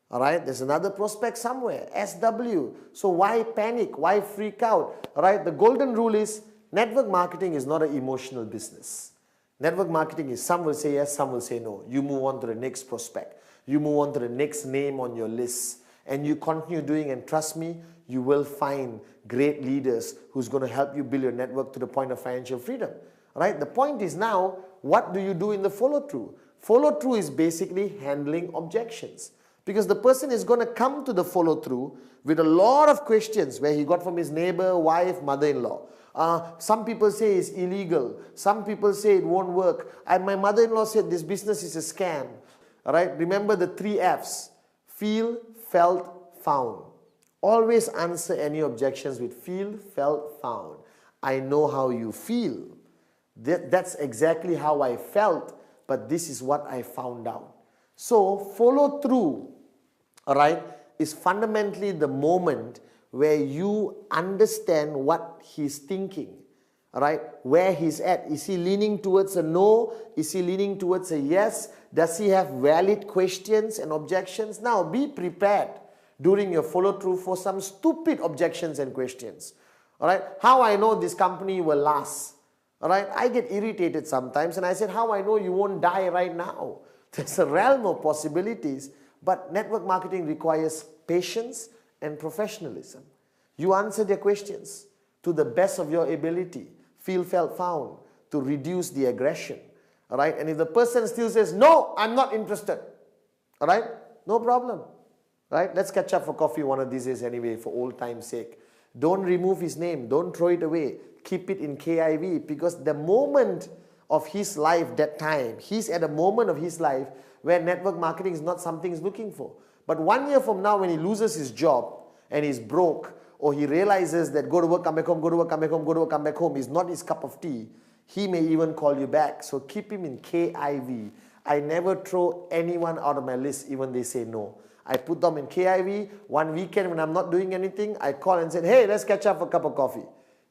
all right? There's another prospect somewhere, SW. So why panic? Why freak out, all right? The golden rule is network marketing is not an emotional business. Network marketing is some will say yes, some will say no. You move on to the next prospect. You move on to the next name on your list. And you continue doing, and trust me, you will find great leaders who's going to help you build your network to the point of financial freedom. Right? The point is now, what do you do in the follow-through? Follow-through is basically handling objections. Because the person is going to come to the follow-through with a lot of questions where he got from his neighbor, wife, mother-in-law. Some people say it's illegal. Some people say it won't work. And my mother-in-law said this business is a scam. All right? Remember the 3 F's. Feel, felt, found. Always answer any objections with feel, felt, found. I know how you feel. That's exactly how I felt, but this is what I found out. So follow through, all right, is fundamentally the moment where you understand what he's thinking, all right, where he's at. Is he leaning towards a no? Is he leaning towards a yes? Does he have valid questions and objections? Now, be prepared during your follow-through for some stupid objections and questions, all right? How I know this company will last, all right? I get irritated sometimes, and I said, how I know you won't die right now? There's a realm of possibilities, but network marketing requires patience and professionalism. You answer their questions to the best of your ability, feel, felt, found, to reduce the aggression, all right? And if the person still says, no, I'm not interested, all right? No problem, right? Let's catch up for coffee one of these days anyway, for old time's sake. Don't remove his name. Don't throw it away. Keep it in KIV, because the moment of his life, that time, he's at a moment of his life where network marketing is not something he's looking for. But 1 year from now, when he loses his job and he's broke, or he realizes that go to work, come back home, go to work, come back home, go to work, come back home is not his cup of tea, he may even call you back. So keep him in KIV. I never throw anyone out of my list, even they say no. I put them in KIV. One weekend when I'm not doing anything, I call and say, hey, let's catch up for a cup of coffee.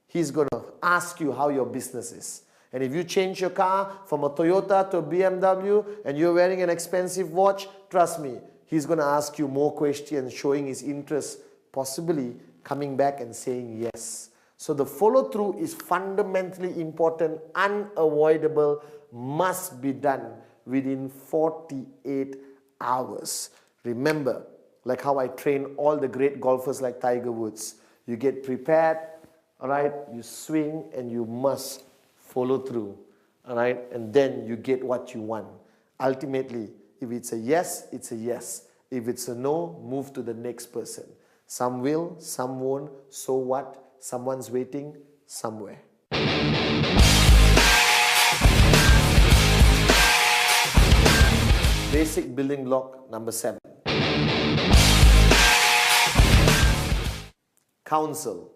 He's going to ask you how your business is. And if you change your car from a Toyota to a BMW and you're wearing an expensive watch, trust me, he's going to ask you more questions, showing his interest, possibly coming back and saying yes. So the follow-through is fundamentally important, unavoidable, must be done within 48 hours. Remember, like how I train all the great golfers like Tiger Woods, you get prepared, all right, you swing and you must follow through, all right, and then you get what you want. Ultimately, if it's a yes, it's a yes. If it's a no, move to the next person. Some will, some won't. So what? Someone's waiting somewhere. Basic building block number 7. Counsel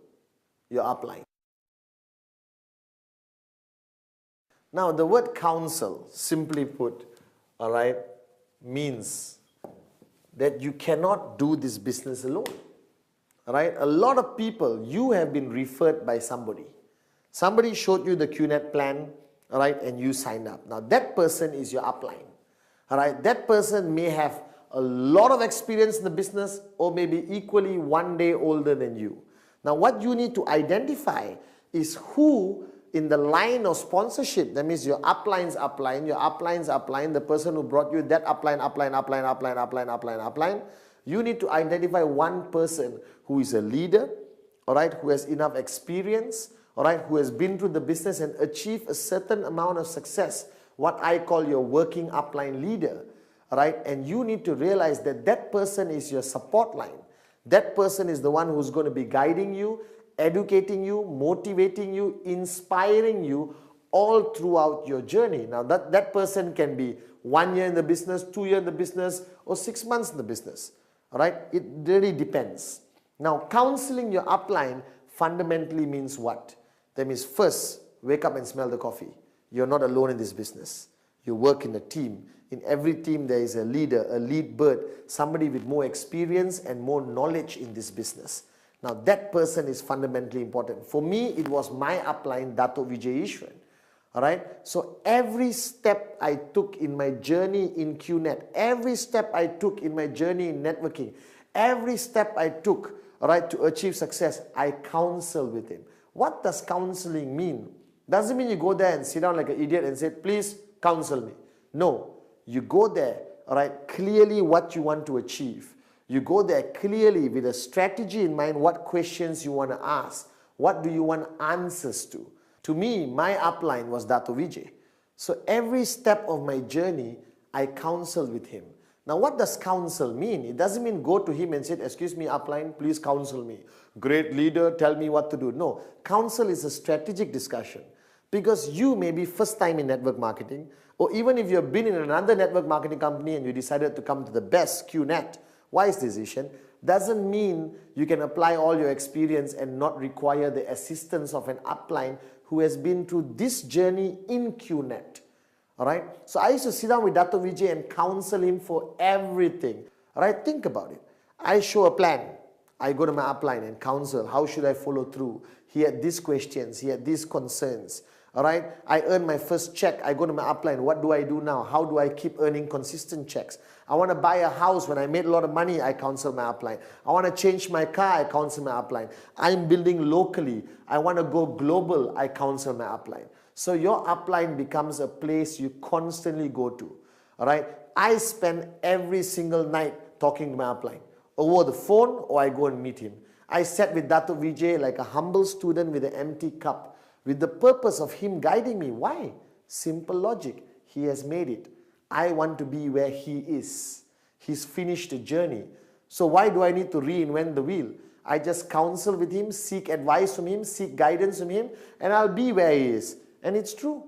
your upline. Now, the word counsel, simply put, all right, means that you cannot do this business alone. All right? A lot of people, you have been referred by somebody. Somebody showed you the QNet plan, all right, and you signed up. Now, that person is your upline. All right? That person may have a lot of experience in the business or maybe equally 1 day older than you. Now, what you need to identify is who in the line of sponsorship, that means your upline's upline, your upline's upline, the person who brought you that upline, you need to identify one person who is a leader, all right, who has enough experience, all right, who has been through the business and achieved a certain amount of success, what I call your working upline leader, all right, and you need to realize that that person is your support line. That person is the one who's going to be guiding you, educating you, motivating you, inspiring you all throughout your journey. Now that person can be 1 year in the business, 2 years in the business, or 6 months in the business. All right? It really depends. Now, counseling your upline fundamentally means what? That means first, wake up and smell the coffee. You're not alone in this business. You work in a team. In every team, there is a leader, a lead bird, somebody with more experience and more knowledge in this business. Now, that person is fundamentally important. For me, it was my upline, Dato Vijay Ishwan. All right? So, every step I took in my journey in QNet, every step I took in my journey in networking, every step I took, all right, to achieve success, I counsel with him. What does counseling mean? Doesn't mean you go there and sit down like an idiot and say, please counsel me. No. You go there, all right, clearly what you want to achieve. You go there clearly with a strategy in mind, what questions you want to ask. What do you want answers to? To me, my upline was Dato Vijay. So every step of my journey, I counsel with him. Now, what does counsel mean? It doesn't mean go to him and say, excuse me, upline, please counsel me. Great leader, tell me what to do. No, counsel is a strategic discussion. Because you may be first time in network marketing, or even if you've been in another network marketing company and you decided to come to the best QNet, wise decision, doesn't mean you can apply all your experience and not require the assistance of an upline who has been through this journey in QNet. All right? So I used to sit down with Dato Vijay and counsel him for everything. All right? Think about it. I show a plan. I go to my upline and counsel. How should I follow through? He had these questions. He had these concerns. All right, I earn my first check. I go to my upline. What do I do now? How do I keep earning consistent checks? I want to buy a house. When I made a lot of money, I counsel my upline. I want to change my car. I counsel my upline. I'm building locally. I want to go global. I counsel my upline. So your upline becomes a place you constantly go to. All right, I spend every single night talking to my upline over the phone, or I go and meet him. I sat with Dato Vijay like a humble student with an empty cup, with the purpose of him guiding me. Why? Simple logic. He has made it. I want to be where he is. He's finished the journey. So why do I need to reinvent the wheel? I just counsel with him, seek advice from him, seek guidance from him, and I'll be where he is. And it's true.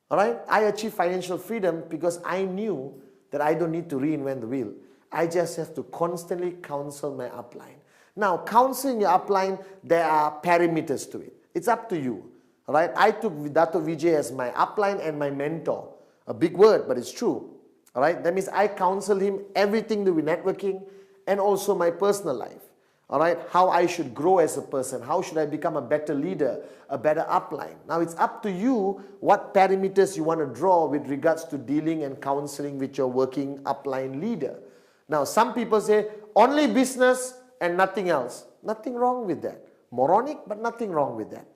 All right? I achieved financial freedom because I knew that I don't need to reinvent the wheel. I just have to constantly counsel my upline. Now, counseling your upline, there are parameters to it. It's up to you. All right? I took Dato Vijay as my upline and my mentor. A big word, but it's true. All right? That means I counsel him everything to do with networking and also my personal life. All right? How I should grow as a person. How should I become a better leader, a better upline? Now, it's up to you what parameters you want to draw with regards to dealing and counseling with your working upline leader. Now, some people say, only business and nothing else. Nothing wrong with that. Moronic, but nothing wrong with that.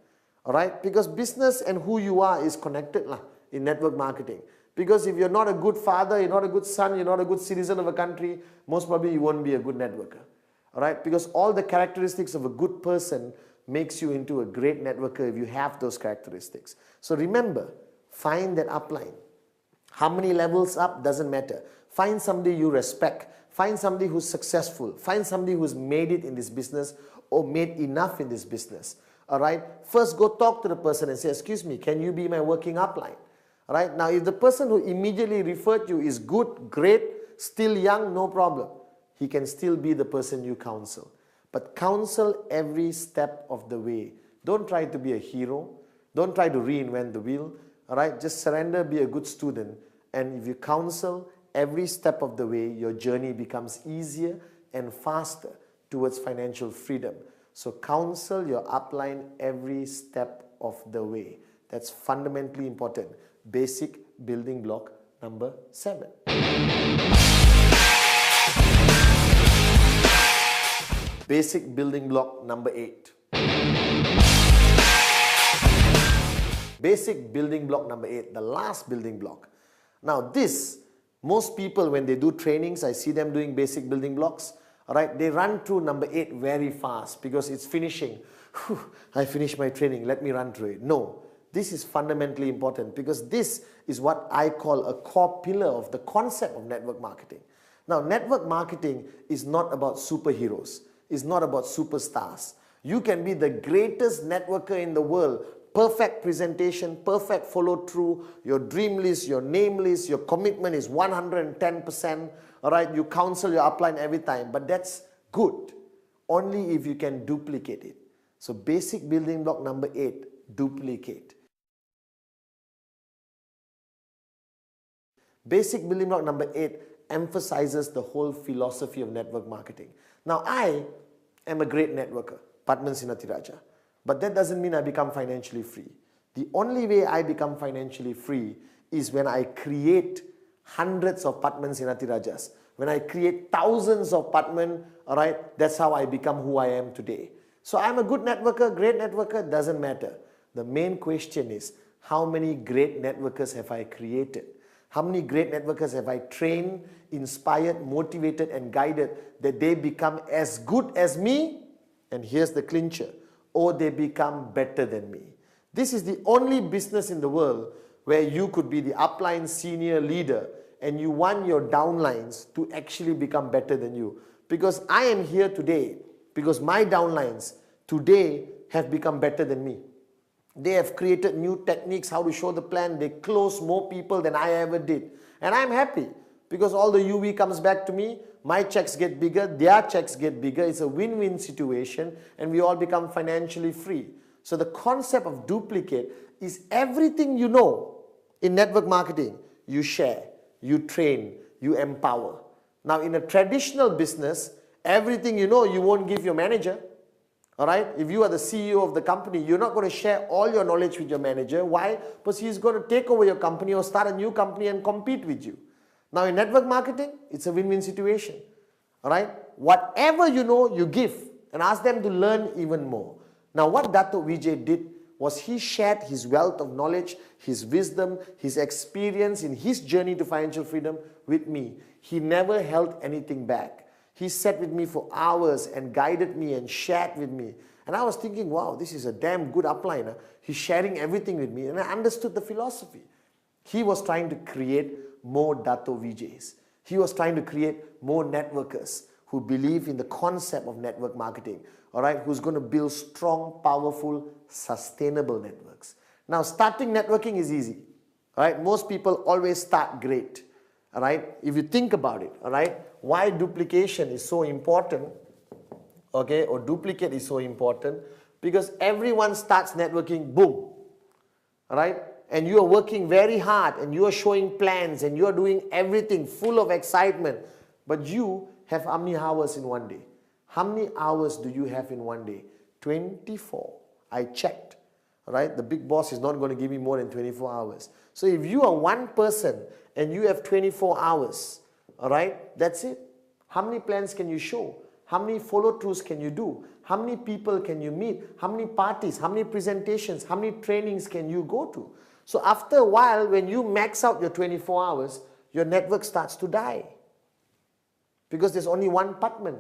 All right? Because business and who you are is connected in network marketing. Because if you're not a good father, you're not a good son, you're not a good citizen of a country, most probably you won't be a good networker. All right? Because all the characteristics of a good person makes you into a great networker if you have those characteristics. So remember, find that upline. How many levels up doesn't matter. Find somebody you respect. Find somebody who's successful. Find somebody who's made it in this business or made enough in this business. All right? First, go talk to the person and say, excuse me, can you be my working upline? All right? Now, if the person who immediately referred you is good, great, still young, no problem. He can still be the person you counsel. But counsel every step of the way. Don't try to be a hero. Don't try to reinvent the wheel. All right? Just surrender, be a good student. And if you counsel every step of the way, your journey becomes easier and faster towards financial freedom. So counsel your upline every step of the way. That's fundamentally important. Basic building block number 7. Basic building block number 8. Basic building block number 8, the last building block. Now this, most people when they do trainings, I see them doing basic building blocks. All right, they run through number 8 very fast because it's finishing. Whew, I finished my training, let me run through it. No, this is fundamentally important because this is what I call a core pillar of the concept of network marketing. Now, network marketing is not about superheroes. It's not about superstars. You can be the greatest networker in the world. Perfect presentation, perfect follow through, your dream list, your name list, your commitment is 110%. All right, you counsel your upline every time, but that's good only if you can duplicate it. So basic building block number 8, duplicate. Basic building block number 8 emphasizes the whole philosophy of network marketing. Now, I am a great networker, Padman Sinatiraja, but that doesn't mean I become financially free. The only way I become financially free is when I create hundreds of Padman Sinatirajas. When I create thousands of Padman, all right, that's how I become who I am today. So I'm a good networker, great networker, doesn't matter. The main question is, how many great networkers have I created? How many great networkers have I trained, inspired, motivated, and guided that they become as good as me? And here's the clincher, or they become better than me. This is the only business in the world where you could be the upline senior leader and you want your downlines to actually become better than you. Because I am here today because my downlines today have become better than me. They have created new techniques, how to show the plan. They close more people than I ever did. And I'm happy because all the UV comes back to me. My checks get bigger, their checks get bigger. It's a win-win situation and we all become financially free. So the concept of duplicate is everything you know in network marketing, you share, you train, you empower. Now in a traditional business, everything you know, you won't give your manager. All right, if you are the CEO of the company, you're not going to share all your knowledge with your manager. Why? Because he's going to take over your company or start a new company and compete with you. Now in network marketing, it's a win-win situation. All right, whatever you know, you give and ask them to learn even more. Now what Dato' Vijay did was he shared his wealth of knowledge, his wisdom, his experience in his journey to financial freedom with me. He never held anything back. He sat with me for hours and guided me and shared with me. And I was thinking, wow, this is a damn good upliner. He's sharing everything with me. And I understood the philosophy. He was trying to create more Dato' Vijay's. He was trying to create more networkers who believe in the concept of network marketing. All right, who's going to build strong, powerful, sustainable networks. Now, starting networking is easy. All right, most people always start great. All right, if you think about it, all right, why duplication is so important, okay, or duplicate is so important, because everyone starts networking, boom, all right, and you are working very hard and you are showing plans and you are doing everything full of excitement, but you have how many hours in one day? How many hours do you have in one day? 24. I checked, all right, the big boss is not going to give me more than 24 hours. So if you are one person and you have 24 hours, all right, that's it. How many plans can you show? How many follow-throughs can you do? How many people can you meet? How many parties? How many presentations? How many trainings can you go to? So after a while, when you max out your 24 hours, your network starts to die. Because there's only one Padman.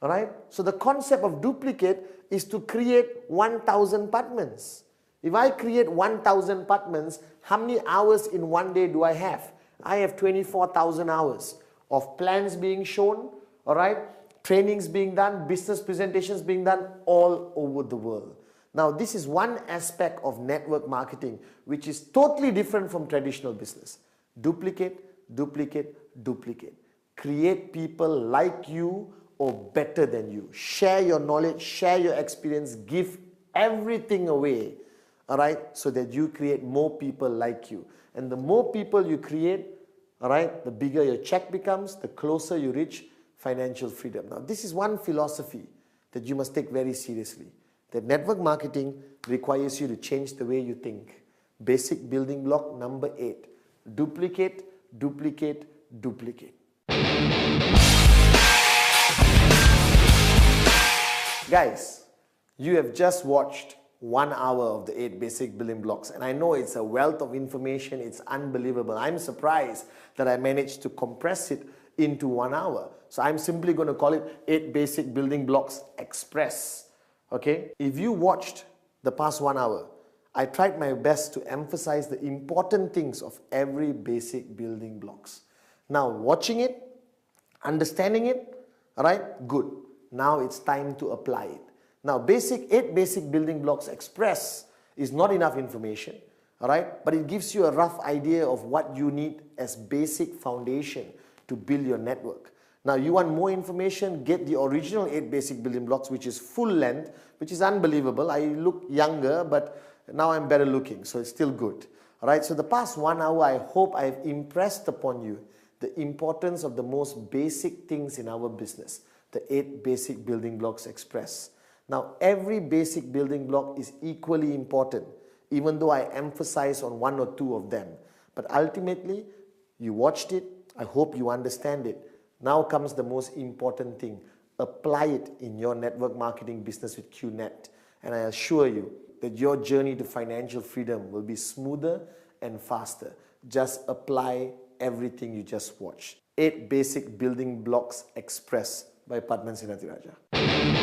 All right? So the concept of duplicate is to create 1,000 Padmans. If I create 1,000 Padmans, how many hours in one day do I have? I have 24,000 hours of plans being shown, all right, trainings being done, business presentations being done all over the world. Now, this is one aspect of network marketing which is totally different from traditional business. Duplicate, duplicate, duplicate. Create people like you or better than you. Share your knowledge, share your experience, give everything away, all right, so that you create more people like you. And the more people you create, all right, the bigger your check becomes, the closer you reach financial freedom. Now, this is one philosophy that you must take very seriously. That network marketing requires you to change the way you think. Basic building block number 8. Duplicate, duplicate, duplicate. Guys, you have just watched 1 hour of the 8 basic building blocks, and I know it's a wealth of information. It's unbelievable. I'm surprised that I managed to compress it into 1 hour. So I'm simply going to call it 8 basic building blocks express. Okay? If you watched the past 1 hour, I tried my best to emphasize the important things of every basic building blocks. Now, watching it, understanding it, all right, good. Now it's time to apply it. Now, 8 basic building blocks express is not enough information, all right, but it gives you a rough idea of what you need as basic foundation to build your network. Now, you want more information, get the original 8 basic building blocks, which is full length, which is unbelievable. I look younger, but now I'm better looking, so it's still good. Alright, so the past 1 hour, I hope I've impressed upon you the importance of the most basic things in our business, the 8 basic building blocks express. Now, every basic building block is equally important, even though I emphasize on 1 or 2 of them. But ultimately, you watched it, I hope you understand it. Now comes the most important thing. Apply it in your network marketing business with QNet. And I assure you that your journey to financial freedom will be smoother and faster. Just apply everything you just watched. 8 Basic Building Blocks Express by Padman Sinatiraja.